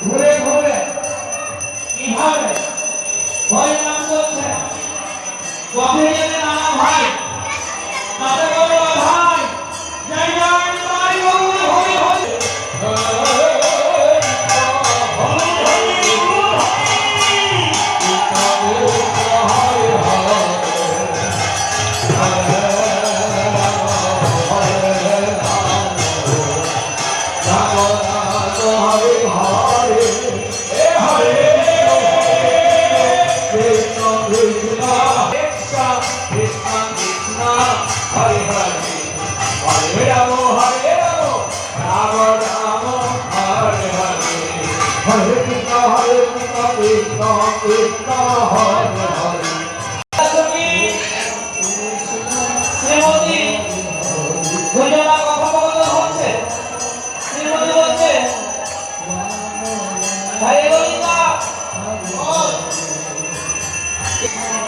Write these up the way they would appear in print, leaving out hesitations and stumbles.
ঘুরে ঘুরে কিভাবে ভয় নাম করছে পথে যেতে নানা ভাই তাতে বলো ভাই জয় জয় নিতাই গৌর হরি হরি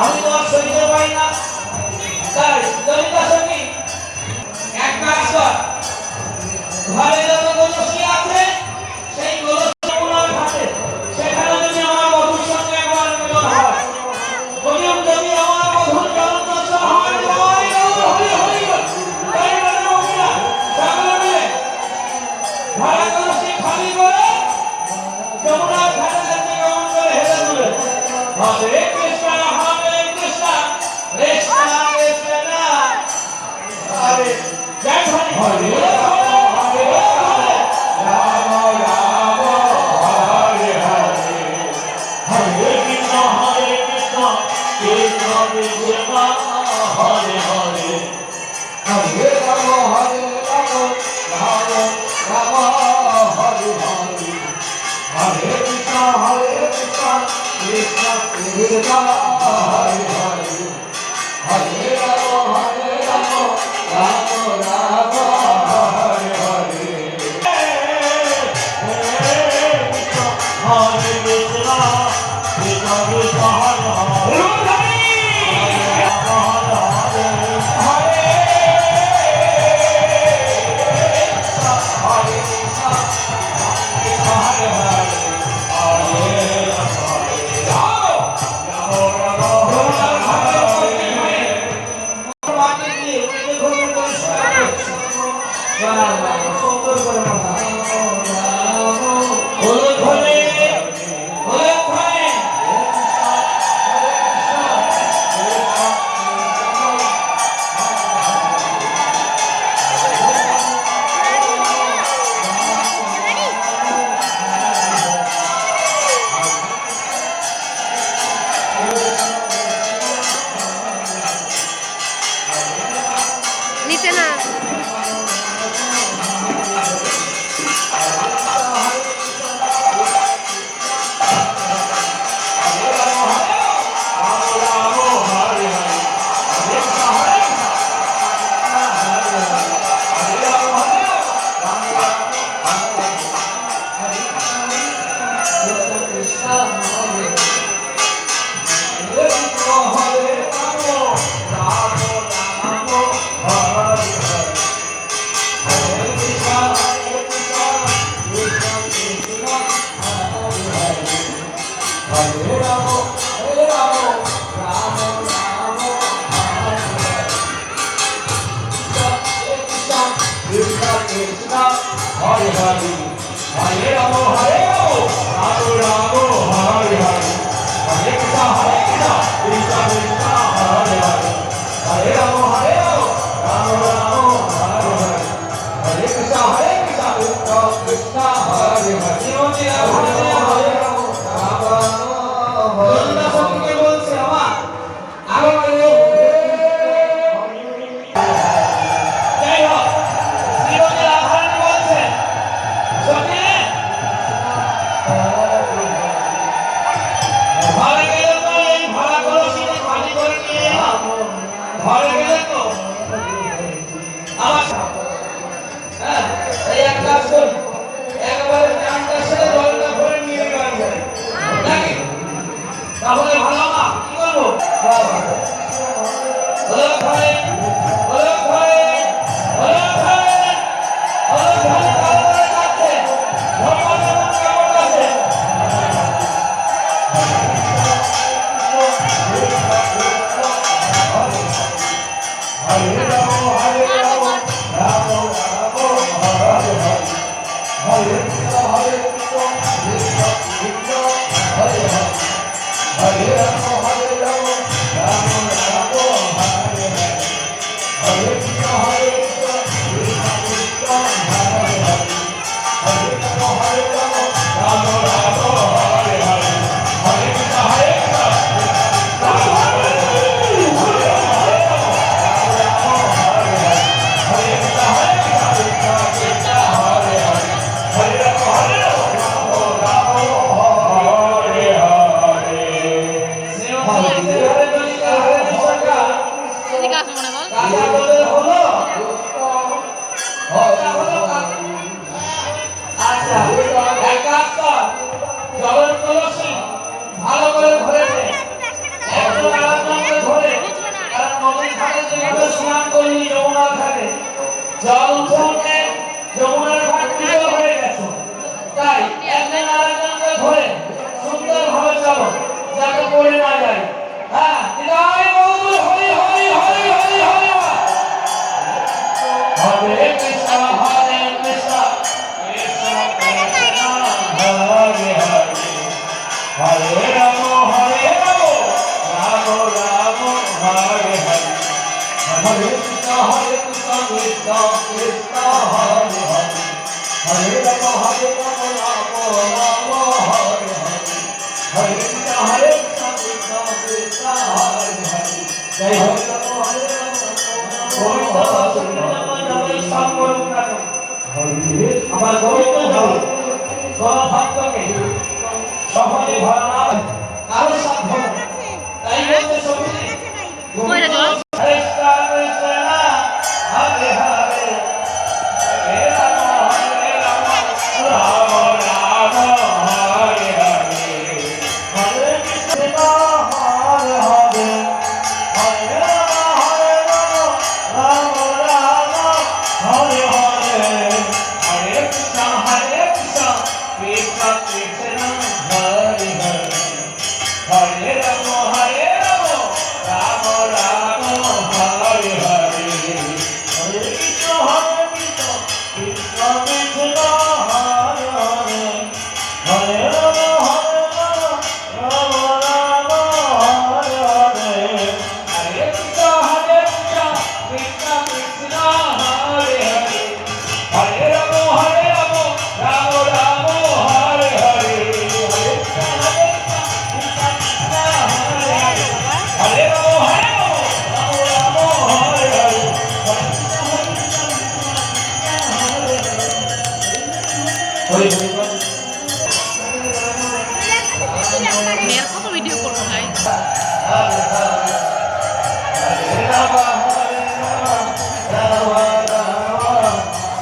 আমি তোমার সহ্য পাই না তাই ললিতা সখী এক কাজ কর ঘরে যত কলসি আছে সেই কলসিগুলোর ঘাটে সেখানে যদি আমার বধূর সঙ্গে একবার মিলন হয় বলিও যদি আমার বধূর চরণ দর্শন হয় জয় গৌর হরি হরি তাই বলে মহিলা সকলে মিলে ঘরে কলসি খালি করে যমুনার ঘাটে যেতে গমন করে হেলে তুলে হরে কৃষ্ণ কৃষ্ণ কৃষ্ণ হরে জয় হরি হরে হরে হরে রাম রাম হরে হরে হরে কৃষ্ণ কৃষ্ণ কৃষ্ণ হরে হরে হরে রাম রাম রাম হরে হরে হরে কৃষ্ণ কৃষ্ণ কৃষ্ণ হরে হরে হরে রাম রাম রাম হরে হরে হরে কৃষ্ণ কৃষ্ণ কৃষ্ণ হরে হরে Oh, এক কাজ কর, জলের কলসি ভালো করে ভরে নে, একজন আরেকজনকে ধরে, কারণ নদীর ঘাটে যেভাবে স্নান করলি যমুনার ঘাটে, জল উঠে উঠে যমুনার ঘাট পুজো হয়ে গেছে, তাই একজন আরেকজনকে ধরে সুন্দরভাবে চলো, যাতে পড়ে না যায়। হ্যাঁ, হৃদয় গৌর হরি হরি হরি হরি হরি হরে কৃষ্ণ হরে কৃষ্ণ কৃষ্ণ কৃষ্ণ হরে হরে হরে রাম রাম রাম হরে হরে হরে কৃষ্ণ কৃষ্ণ কৃষ্ণ হরে হরে হরে রাম রাম রাম হরে হরে হরে কৃষ্ণ কৃষ্ণ কৃষ্ণ হরে হরে জয় হরে রাম হরে রাম গোবিন্দ আমার গোবিন্দ ভক্তকে সফলে ভরা না কারো সাধ্য তাই বলতে সত্যি কৃষ্ণ কৃষ্ণ হরে হরে হরে রাম রাম রাম হরে হরে হরে কৃষ্ণ হরে হরে হরে রাম রাম রাম হরে হরে হরে কৃষ্ণ কৃষ্ণ কৃষ্ণ হরে হরে হরে রাম রাম রাম হরে হরে হরে কৃষ্ণ কৃষ্ণ কৃষ্ণ কৃষ্ণ হরে হরে হরে রাম রাম রাম হরে হরে হরে কৃষ্ণ কৃষ্ণ কৃষ্ণ হরে হরে হরে রাম রাম রাম হরে হরে হরে কৃষ্ণ কৃষ্ণ কৃষ্ণ হরে হরে হরে রাম রাম রাম হরে হরে হরে কৃষ্ণ হরে হরে মেয়ের কত ভিডিও করবো ভাই হরে হরে হরে রাম রাম রাম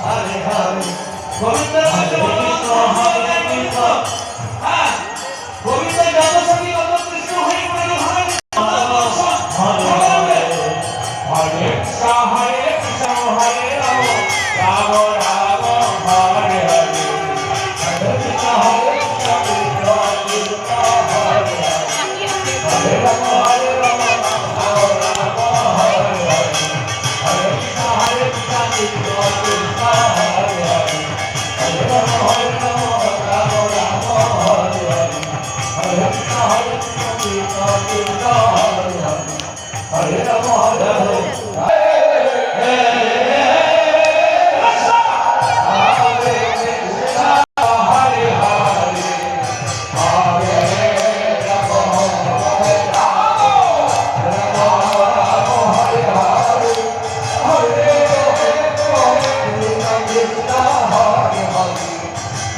হরে হরে গোবিন্দ কৃষ্ণ হরে কৃষ্ণ হ্যাঁ গোবিন্দ যত সখী তত কৃষ্ণ হরি হরি হরে হরে হরে হরে কৃষ্ণ হরে রাম রাম রাম হরে হরে হরে কৃষ্ণ কৃষ্ণ কৃষ্ণ হরে হরে হরে রাম রাম রাম হরে হরে হরে কৃষ্ণ কৃষ্ণ কৃষ্ণ হরে হরে হরে রাম রাম রাম হরে হরে হরে কৃষ্ণ কৃষ্ণ কৃষ্ণ হরে হরে হরে রাম হরে হরে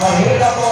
Hare Rama